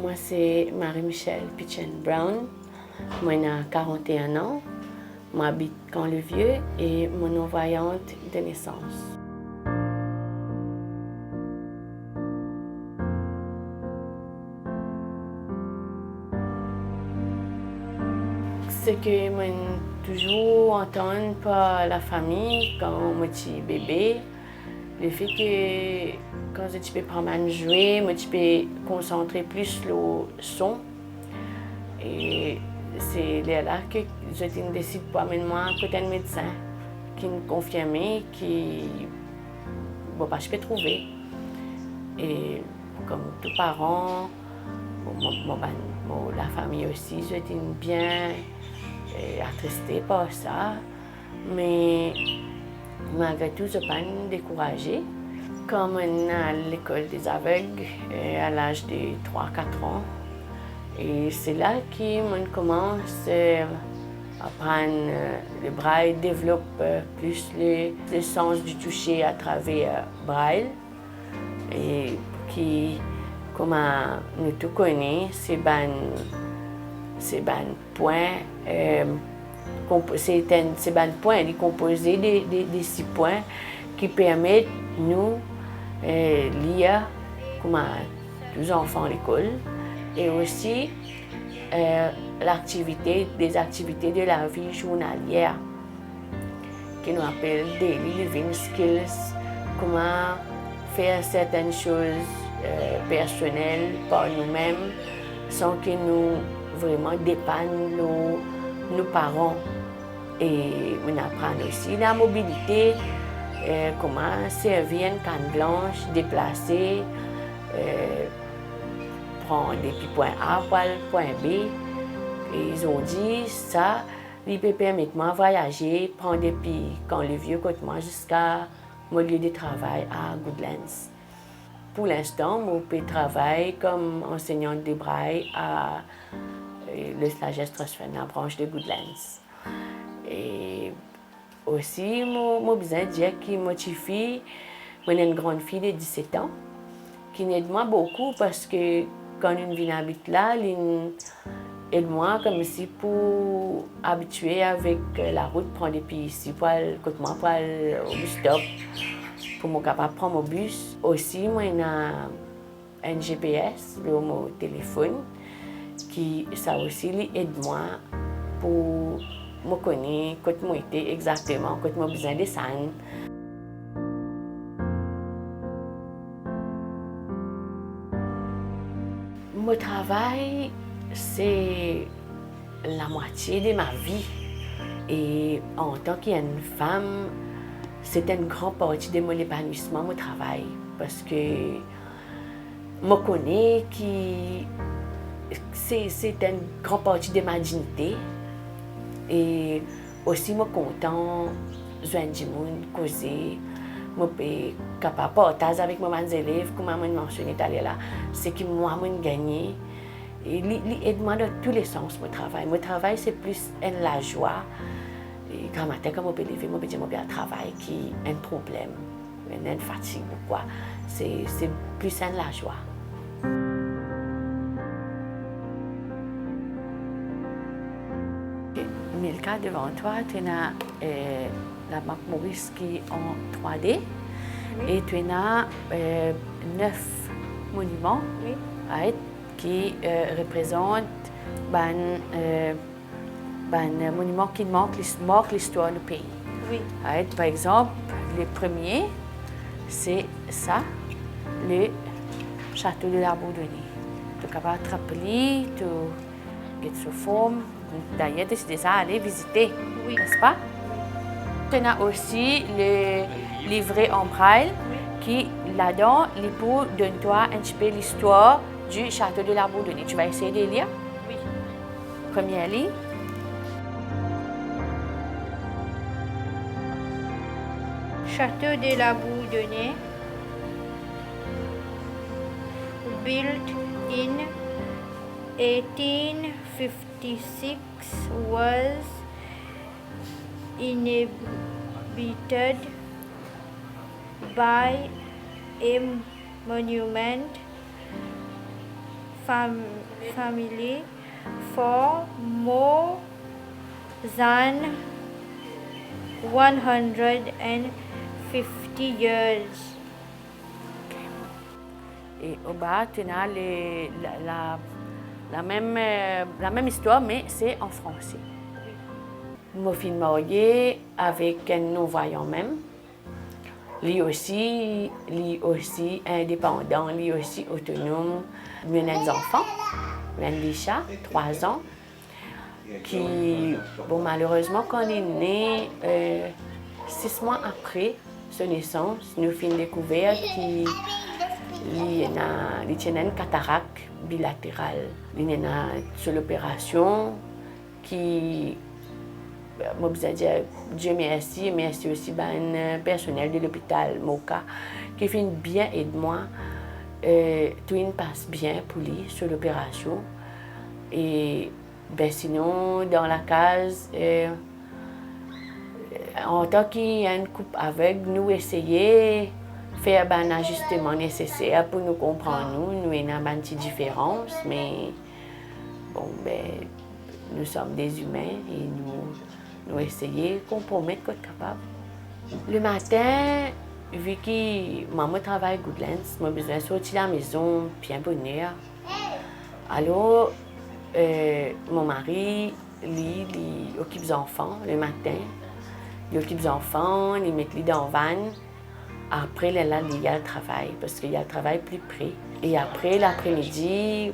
Moi, c'est Marie-Michelle Pichen-Brown. Moi, j'ai 41 ans. Moi, j'habite Camp-le-Vieux et mon non-voyante de naissance. Ce que moi toujours entendre par la famille quand moi suis bébé, le fait que quand je peux prendre à jouer, moi je peux concentrer plus le son. Et c'est là que je décide pour amener moi côté un médecin qui me confirmait que bon, bah, je peux trouver. Et comme tous parents, la famille aussi, j'étais bien attristée par ça. Mais malgré tout, je ne suis pas découragée. Comme à l'école des aveugles, à l'âge de 3-4 ans, et c'est là qu'on commence à apprendre le braille, développe plus le sens du toucher à travers braille. Et qui, comme nous tous connaissons, c'est un point, c'est un point composé de 6 points qui permettent nous lire comme tous enfants à l'école et aussi des activités de la vie journalière qui nous appelle daily living skills, comment faire certaines choses personnelles par nous-mêmes sans que nous vraiment dépendent nos parents. Et on apprend aussi la mobilité, comment servir une canne blanche, déplacer, prendre des petits points A pour le point B. Et ils ont dit ça, il peut permettre moi de voyager, prendre des petits Camp-le-Vieux côté moi jusqu'à mon lieu de travail à Goodlands. Pour l'instant, je peux travailler comme enseignante de braille à le Sagesse Transfert dans la branche de Goodlands. Et aussi, je besoin de dire que ma petite fille, j'ai une grande fille de 17 ans, qui m'aide moi beaucoup parce que quand une vient habite là, elle aide-moi comme si pour habituer avec la route, prendre des pieds ici, pour aller au bus stop, pour me capable de prendre mon bus. Aussi, moi, j'ai un GPS sur mon téléphone, qui ça aussi aide-moi pour me connaître quand je suis exactement, quand j'ai besoin de descendre. Mon travail, c'est la moitié de ma vie. Et en tant qu'une femme, c'est une grande partie de mon épanouissement, mon travail. Parce que je connais que c'est une grande partie de ma dignité. Et aussi, je suis content de joindre du monde, causer. Je suis capable de partager avec mes élèves, comme je mentionné tout à l'heure, c'est que moi, je gagne. Et il aide-moi dans tous les sens, mon travail. Mon travail, c'est plus la joie. Et quand matin, quand je peux lever, je peux dire que j'ai un travail qui est un problème, une fatigue ou quoi. C'est plus la joie. Milka, devant toi, tu as la map Maurice qui est en 3D. Oui. Et tu as 9 monuments qui représentent un monument qui marque l'histoire du pays. Oui. Par exemple, le premier, c'est ça, le château de l'Arbourdonnais. Tu es capable de te rappeler, tu es sous forme. D'ailleurs, tu es déjà allé visiter, oui. N'est-ce pas? Tu as aussi le livret en braille qui, là-dedans, donne-toi un petit peu l'histoire du château de l'Arbourdonnais. Tu vas essayer de lire? Oui. Première ligne. Château de l'Arbourdonnais, built in 1856, was inhabited by a monument family for more than 150 years. Et au bas, tu as la même histoire, mais c'est en français. Je me suis mariée avec un non-voyant même. Lui aussi indépendant, lui aussi autonome. Il a des enfants, il a des chats, 3 ans, qui, bon, malheureusement, quand il est né, 6 mois après sa naissance, nous avons découvert qu'il a une cataracte bilatérale. Il a sur l'opération qui, moi, je dire, Dieu merci, merci aussi le personnel de l'hôpital Moka qui fait bien aider moi. Tout passe bien pour lui sur l'opération. Et ben, sinon, dans la case, en tant qu'une couple aveugle, nous essayons de faire un ajustement nécessaire pour nous comprendre. Nous avons une petite différence, mais bon, ben, nous sommes des humains et nous essayons de compromettre ce qu'on est capable. Le matin, vu que maman travaille à Goodlands, j'ai besoin de sortir de la maison bien bonne heure. Alors, mon mari, lui, il occupe les enfants le matin. Il occupe les enfants, il met les dans le van. Après, là, il y a le travail, parce qu'il y a le travail plus près. Et après, l'après-midi,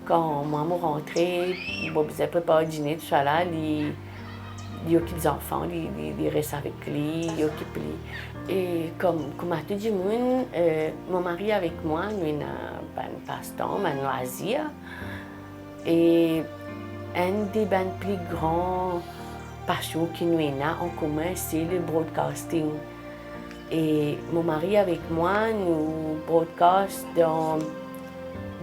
quand maman rentrait, bon, il prépare le dîner, tout ça là, il occupe les enfants, il reste avec lui, il occupe lui. Et comme à tout le monde, mon mari avec moi, nous avons un passe-temps, un loisir. Et une des plus grandes passions que nous avons en commun, c'est le broadcasting. Et mon mari avec moi, nous broadcast dans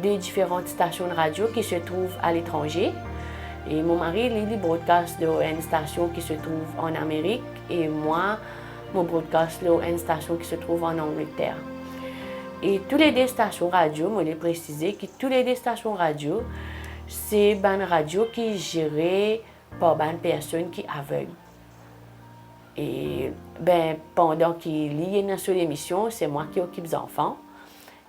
2 différentes stations de radio qui se trouvent à l'étranger. Et mon mari, il broadcast dans une station qui se trouve en Amérique et moi, je broadcast dans une station qui se trouve en Angleterre. Et toutes les 2 stations radio, je l'ai précisé que toutes les 2 stations radio, c'est une radio qui est gérée par une personne qui est aveugle. Et ben, pendant qu'il est dans son émission, c'est moi qui occupe les enfants.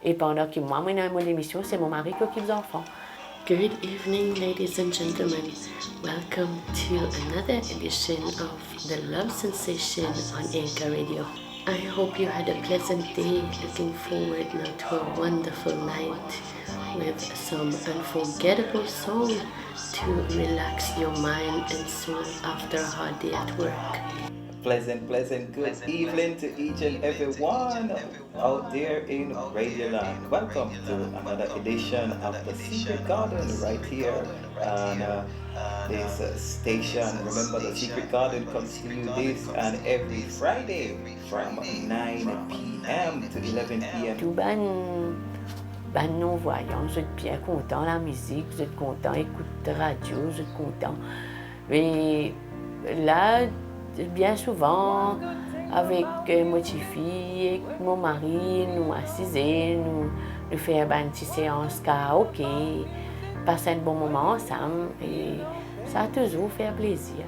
Et pendant que moi, je suis dans mon émission, c'est mon mari qui occupe les enfants. Good evening, ladies and gentlemen. Welcome to another edition of The Love Sensation on Anchor Radio. I hope you had a pleasant day. Looking forward now to a wonderful night with some unforgettable song to relax your mind and soul after a hard day at work. Pleasant good evening to each and every one out there in Radioland. Welcome to another edition of The Secret Garden right here on this station. Remember, The Secret Garden comes to you this and every Friday from 9 p.m. to 11 p.m. Tout ben non-voyants, vous êtes bien contents la musique, vous êtes contents écouter la radio, vous êtes contents. Mais là, bien souvent, avec mon petit-fille et mon mari, nous assisons, nous faisons une petite séance karaoké, passer un bon moment ensemble et ça a toujours fait plaisir.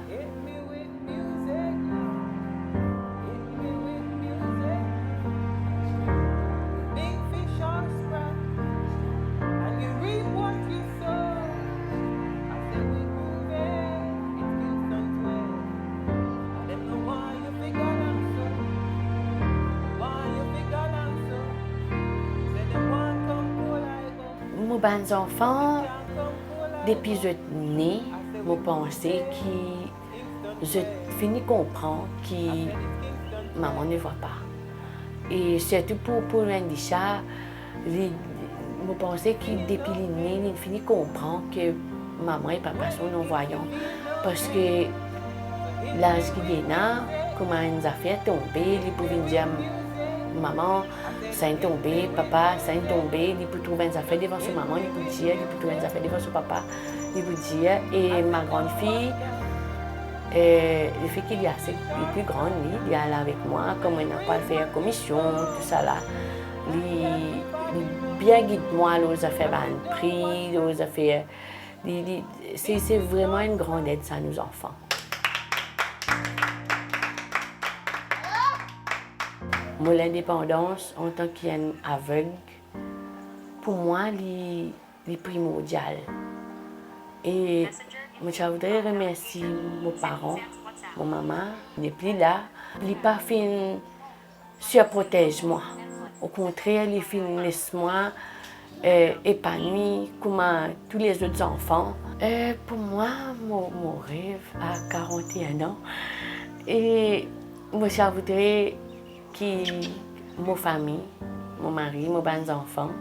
Les enfants, depuis que je suis née, je pensais que je finis de comprendre que maman ne voit pas. Et surtout pour Indisha, je pensais que depuis que je suis née, je finis de comprendre que maman et papa sont non-voyants. Parce que l'âge qu'il est là, comment ils ont fait tomber, ils pouvaient dire maman, ça est tombé, papa, ça est tombé, il peut trouver des affaires devant sa maman, il peut dire, il peut trouver des affaires devant son papa, il peut dire. Et ma grande fille, le fait qu'il y a assez plus grande, il est là avec moi, comme elle n'a pas fait la commission, tout ça là, il bien guide-moi, là, aux affaires de prix, aux affaires. C'est vraiment une grande aide, ça, à nos enfants. Moi, l'indépendance, en tant qu'aveugle, pour moi, est primordial. Et moi, je voudrais remercier mes parents, mon maman, n'est plus là. Il n'a pas fait surprotège moi. Au contraire, il fait laisse-moi épanoui comme tous les autres enfants. Pour moi, mon rêve à 41 ans, et moi, je voudrais que ma famille, mon mari, mes bons enfants,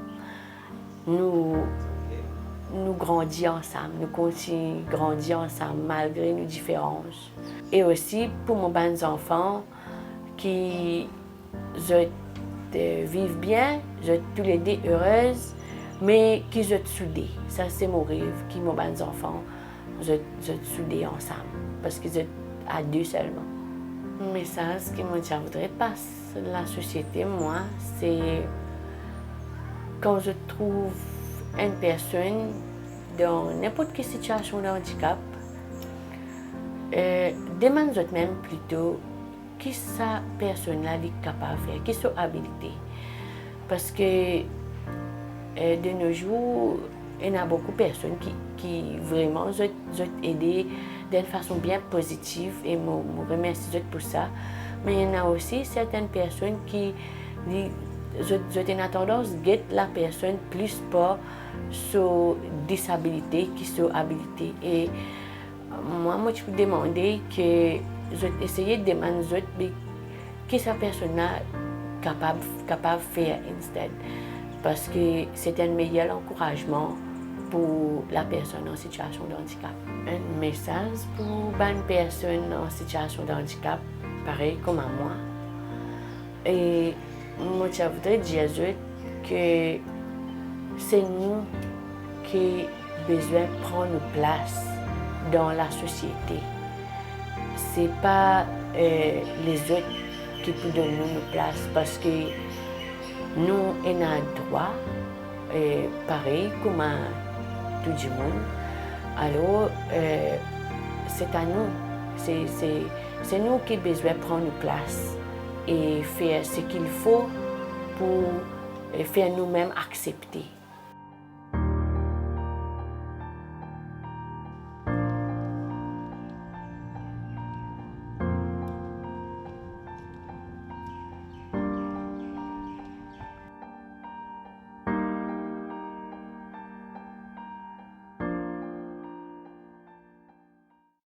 nous grandissons ensemble, nous continuons à grandir ensemble malgré nos différences. Et aussi pour mes bons enfants qui vivent bien, tous les deux heureuses, mais qui sont soudés. Ça, c'est mon rêve, que mes bons enfants sont soudés ensemble, parce qu'ils sont à deux seulement. Le message que je voudrais passer à la société, moi, c'est quand je trouve une personne dans n'importe quelle situation de handicap, demande même plutôt qui sa personne-là est capable de faire, qui sont habilité. Parce que de nos jours, il y a beaucoup de personnes qui vraiment ont aidé d'une façon bien positive et je remercie pour ça. Mais il y en a aussi certaines personnes qui ont tendance à guetter la personne plus pour sa disabilité que sa habilité. Et moi, je peux demander que j'essaie de demander que sa personne est capable de faire instead. Parce que c'est un meilleur encouragement pour la personne en situation de handicap. Un message pour une personne en situation de handicap, pareil comme à moi. Et moi, je voudrais dire que c'est nous qui avons besoin de prendre notre place dans la société. Ce n'est pas les autres qui peuvent donner notre place parce que nous avons un droit, pareil comme à tout le monde. Alors, c'est à nous. C'est nous qui avons besoin de prendre notre place et faire ce qu'il faut pour faire nous-mêmes accepter.